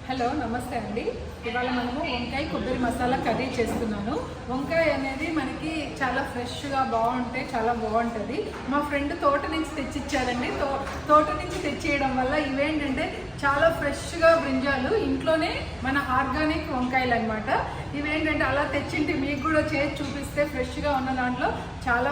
Hello నమస్తే అండి. ఇవాళ మనము వంకాయ కొబ్బరి మసాలా కర్రీ చేస్తున్నాను. వంకాయ అనేది మనకి చాలా ఫ్రెష్గా చాలా బాగుంటుంది. మా ఫ్రెండ్ తోట నుంచి తెచ్చిచ్చారండి. తోట నుంచి తెచ్చేయడం వల్ల ఇవేంటంటే చాలా ఫ్రెష్గా బ్రింజాలు ఇంట్లోనే మన ఆర్గానిక్ వంకాయలు అనమాట. ఇవేంటంటే అలా తెచ్చింటే మీకు కూడా చేసి చూపిస్తే ఫ్రెష్గా ఉన్న దాంట్లో చాలా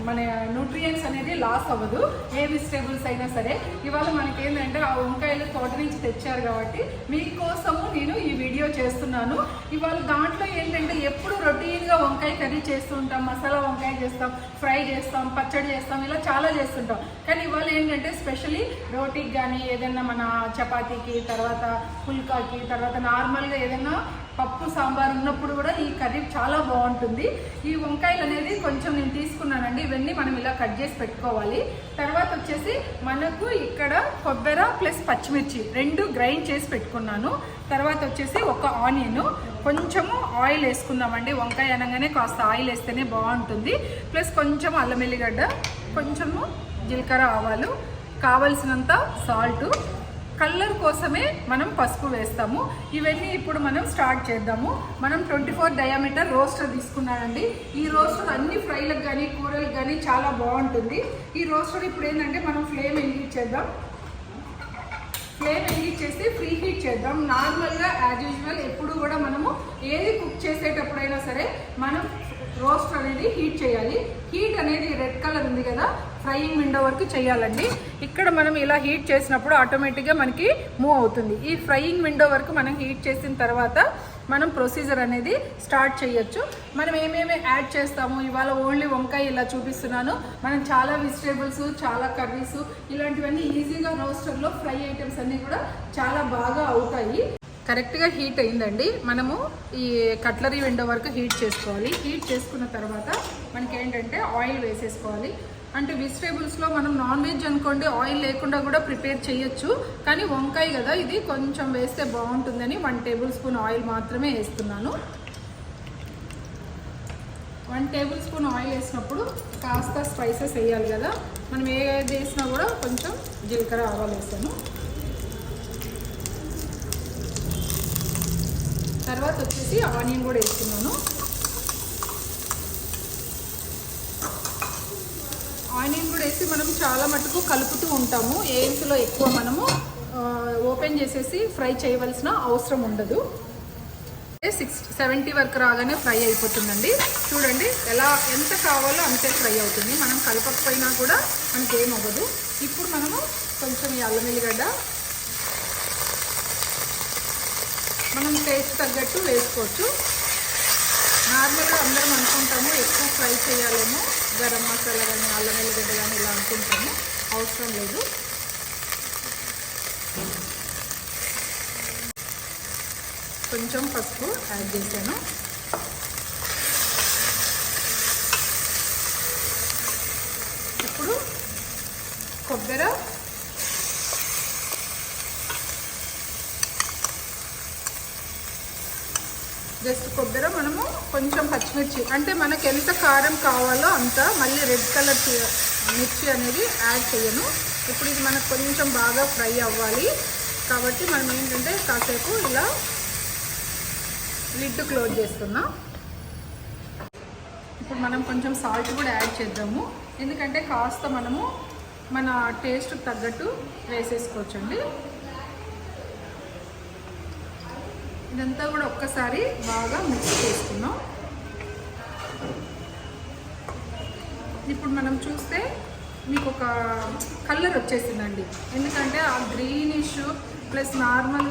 మన న్యూట్రియంట్స్ అనేది లాస్ అవ్వదు, ఏ వెజిటేబుల్స్ అయినా సరే. ఇవాళ మనకి ఏంటంటే ఆ వంకాయలు తోట నుంచి తెచ్చారు కాబట్టి మీకోసము నేను ఈ వీడియో చేస్తున్నాను. ఇవాళ దాంట్లో ఏంటంటే ఎప్పుడు రొటీన్గా వంకాయ కర్రీ చేస్తూ ఉంటాం, మసాలా వంకాయ చేస్తాం, ఫ్రై చేస్తాం, పచ్చడి చేస్తాం, ఇలా చాలా చేస్తుంటాం. కానీ ఇవాళ ఏంటంటే స్పెషల్లీ రోటీకి కానీ ఏదైనా మన చపాతీకి, తర్వాత పుల్కాకి, తర్వాత నార్మల్గా ఏదైనా పప్పు సాంబార్ ఉన్నప్పుడు కూడా ఈ కర్రీ చాలా బాగుంటుంది. ఈ వంకాయలు అనేది కొంచెం నేను తీసుకున్నానండి. ఇవన్నీ మనం ఇలా కట్ చేసి పెట్టుకోవాలి. తర్వాత వచ్చేసి మనకు ఇక్కడ కొబ్బరి ప్లస్ పచ్చిమిర్చి రెండు గ్రైండ్ చేసి పెట్టుకున్నాను. తర్వాత వచ్చేసి ఒక ఆనియన్, కొంచెము ఆయిల్ వేసుకుందామండి. వంకాయ అనగానే కాస్త ఆయిల్ వేస్తేనే బాగుంటుంది. ప్లస్ కొంచెం అల్లం ఎల్లిగడ్డ, కొంచెము జీలకర్ర ఆవాలు, కావలసినంత సాల్ట్, కలర్ కోసమే మనం పసుపు వేస్తాము. ఇవన్నీ ఇప్పుడు మనం స్టార్ట్ చేద్దాము. మనం 24 డయామీటర్ రోస్టర్ తీసుకున్నానండి. ఈ రోస్టర్ అన్ని ఫ్రైలకు కానీ కూరలకు కానీ చాలా బాగుంటుంది. ఈ రోస్టర్ ఇప్పుడు ఏంటంటే మనం ఫ్లేమ్ వెలిగించేద్దాం. ఫ్లేమ్ వెలిగించేసి ఫ్రీ హీట్ చేద్దాం. నార్మల్గా యాజ్ యూజువల్ ఎప్పుడు కూడా మనము ఏది కుక్ చేసేటప్పుడైనా సరే మనం రోస్ట్ అనేది హీట్ చేయాలి. హీట్ అనేది రెడ్ కలర్ ఉంది కదా, ఫ్రైయింగ్ విండో వరకు చేయాలండి. ఇక్కడ మనం ఇలా హీట్ చేసినప్పుడు ఆటోమేటిక్గా మనకి మూవ్ అవుతుంది. ఈ ఫ్రైయింగ్ విండో వరకు మనం హీట్ చేసిన తర్వాత మనం ప్రొసీజర్ అనేది స్టార్ట్ చేయొచ్చు. మనం ఏమేమి యాడ్ చేస్తాము, ఇవాళ ఓన్లీ వంకాయ ఇలా చూపిస్తున్నాను. మనం చాలా వెజిటేబుల్స్, చాలా కర్రీస్, ఇలాంటివన్నీ ఈజీగా రోస్టర్లో ఫ్రై ఐటమ్స్ అన్నీ కూడా చాలా బాగా అవుతాయి. కరెక్ట్గా హీట్ అయిందండి. మనము ఈ కట్లరీ విండో వరకు హీట్ చేసుకోవాలి. హీట్ చేసుకున్న తర్వాత మనకి ఏంటంటే ఆయిల్ వేసేసుకోవాలి. అంటే వెజిటేబుల్స్లో మనం నాన్ వెజ్ అనుకోండి ఆయిల్ లేకుండా కూడా ప్రిపేర్ చేయొచ్చు. కానీ వంకాయ కదా, ఇది కొంచెం వేస్తే బాగుంటుందని 1 టేబుల్ స్పూన్ ఆయిల్ మాత్రమే వేస్తున్నాను. 1 టేబుల్ స్పూన్ ఆయిల్ వేసినప్పుడు కాస్త స్పైసెస్ వేయాలి కదా. మనం ఏది వేసినా కూడా కొంచెం జీలకర్ర ఆవాలు వేస్తాను. తర్వాత వచ్చేసి ఆనియన్ కూడా వేస్తున్నాను. ఆనియన్ కూడా వేసి మనం చాలా మటుకు కలుపుతూ ఉంటాము. ఏంట్లో ఎక్కువ మనము ఓపెన్ చేసేసి ఫ్రై చేయవలసిన అవసరం ఉండదు. 70 వరకు రాగానే ఫ్రై అయిపోతుందండి. చూడండి ఎంత కావాలో అంతే ఫ్రై అవుతుంది. మనం కలపకపోయినా కూడా మనకేం అవ్వదు. ఇప్పుడు మనము కొంచెం ఈ అల్లం ఎల్లిగడ్డ మనం టేస్ట్ తగ్గట్టు వేసుకోవచ్చు. నార్మల్గా అందరం అనుకుంటాము ఎక్కువ ఫ్రై చేయాలేమో, గరం మసాలా కానీ అల్లం ఎల్లిగడ్డ కానీ ఇలా అనుకుంటాము. అవసరం లేదు. కొంచెం పసుపు యాడ్ చేశాను. ఇప్పుడు కొబ్బరి, జస్ట్ కొబ్బరి, మనము కొంచెం పచ్చిమిర్చి, అంటే మనకు ఎంత కారం కావాలో అంత, మళ్ళీ రెడ్ కలర్ మిర్చి అనేది యాడ్ చేయను. ఇప్పుడు ఇది మనకు కొంచెం బాగా ఫ్రై అవ్వాలి కాబట్టి మనం ఏంటంటే కాసేపు ఇలా లిడ్ క్లోజ్ చేస్తున్నాం. ఇప్పుడు మనం కొంచెం సాల్ట్ కూడా యాడ్ చేద్దాము. ఎందుకంటే కాస్త మనము మన టేస్ట్కి తగ్గట్టు వేసేసుకోవచ్చండి. ఇదంతా కూడా ఒక్కసారి బాగా మిక్స్ చేసుకున్నాం. ఇప్పుడు మనం చూస్తే మీకు ఒక కలర్ వచ్చేసిందండి. ఎందుకంటే ఆ గ్రీనిష్ ప్లస్ నార్మల్,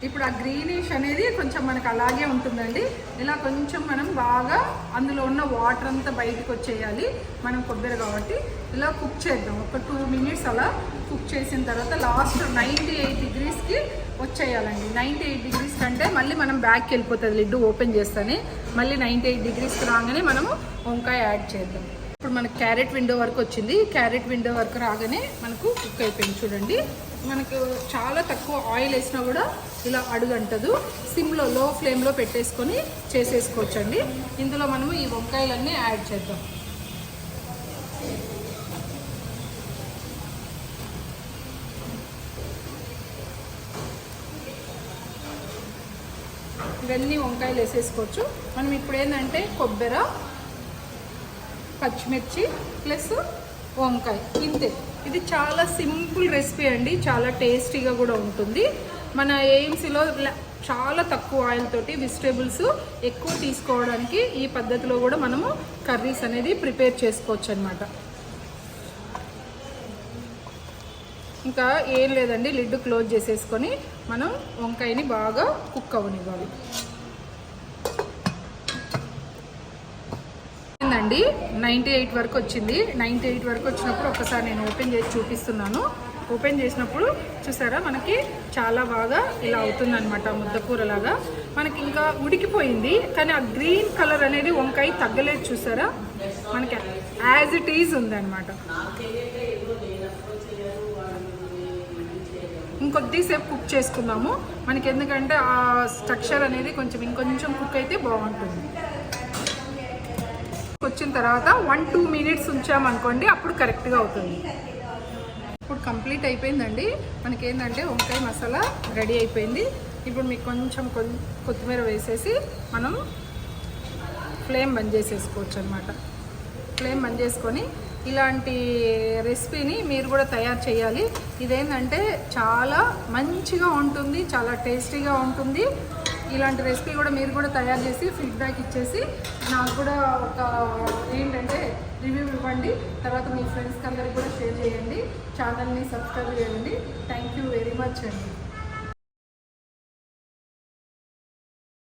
ఇప్పుడు ఆ గ్రీనిష్ అనేది కొంచెం మనకు అలాగే ఉంటుందండి. ఇలా కొంచెం మనం బాగా అందులో ఉన్న వాటర్ అంతా బయటకు వచ్చేయాలి. మనం కొబ్బరి కాబట్టి ఇలా కుక్ చేద్దాం. ఒక 2 మినిట్స్ అలా కుక్ చేసిన తర్వాత లాస్ట్ 98 డిగ్రీస్కి వచ్చేయాలండి. 98 డిగ్రీస్ కంటే మళ్ళీ మనం బ్యాక్కి వెళ్ళిపోతుంది. లిడ్ ఓపెన్ చేస్తేనే మళ్ళీ 98 డిగ్రీస్కి రాగానే మనము వంకాయ యాడ్ చేద్దాం. ఇప్పుడు మనకు క్యారెట్ విండో వరకు వచ్చింది. క్యారెట్ విండో వరకు రాగానే మనకు కుక్ అయిపోయింది. చూడండి, మనకు చాలా తక్కువ ఆయిల్ వేసినా కూడా ఇలా అడుగంటదు. సిమ్లో లో ఫ్లేమ్లో పెట్టేసుకొని చేసేసుకోవచ్చండి. ఇందులో మనము ఈ వంకాయలన్నీ యాడ్ చేద్దాం. ఇవన్నీ వంకాయలు వేసేసుకోవచ్చు. మనం ఇప్పుడు ఏంటంటే కొబ్బరి, పచ్చిమిర్చి ప్లస్ వంకాయ ఇంతే. ఇది చాలా సింపుల్ రెసిపీ అండి, చాలా టేస్టీగా కూడా ఉంటుంది. మన ఏఎంసీలో చాలా తక్కువ ఆయిల్ తోటి వెజిటేబుల్స్ ఎక్కువ తీసుకోవడానికి ఈ పద్ధతిలో కూడా మనము కర్రీస్ అనేది ప్రిపేర్ చేసుకోవచ్చు అన్నమాట. ఇంకా ఏం లేదండి, లిడ్ క్లోజ్ చేసేసుకొని మనం వంకాయని బాగా కుక్ అవ్వనివ్వాలి. అండి 98 వరకు వచ్చింది. 98 వరకు వచ్చినప్పుడు ఒకసారి నేను ఓపెన్ చేసి చూపిస్తున్నాను. ఓపెన్ చేసినప్పుడు చూసారా మనకి చాలా బాగా ఇలా అవుతుంది అనమాట, ముద్దకూరలాగా. మనకి ఇంకా ఉడికిపోయింది, కానీ ఆ గ్రీన్ కలర్ అనేది వంకాయ తగ్గలేదు చూసారా, మనకి యాజ్ ఇట్ ఈజ్ ఉందన్నమాట. ఇంకొద్దిసేపు కుక్ చేసుకుందాము మనకి, ఎందుకంటే ఆ స్ట్రక్చర్ అనేది ఇంకొంచెం కుక్ అయితే బాగుంటుంది. వచ్చిన తర్వాత 1-2 మినిట్స్ ఉంచామనుకోండి, అప్పుడు కరెక్ట్గా అవుతుంది. ఇప్పుడు కంప్లీట్ అయిపోయిందండి. మనకి ఏంటంటే వంకాయ మసాలా రెడీ అయిపోయింది. ఇప్పుడు మీకు కొంచెం కొత్తిమీర వేసేసి మనం ఫ్లేమ్ బంద్ చేసేసుకోవచ్చు అనమాట. ఫ్లేమ్ బంద్ చేసుకొని ఇలాంటి రెసిపీని మీరు కూడా తయారు చేయాలి. ఇదేంటంటే చాలా మంచిగా ఉంటుంది, చాలా టేస్టీగా ఉంటుంది. ఇలాంటి రెసిపీ కూడా మీరు కూడా తయారు చేసి ఫీడ్బ్యాక్ ఇచ్చేసి నాకు కూడా ఒక ఏంటంటే రివ్యూ ఇవ్వండి. తర్వాత మీ ఫ్రెండ్స్కి అందరికి కూడా షేర్ చేయండి, ఛానల్ని సబ్స్క్రైబ్ చేయండి. థ్యాంక్ యూ వెరీ మచ్ అండి.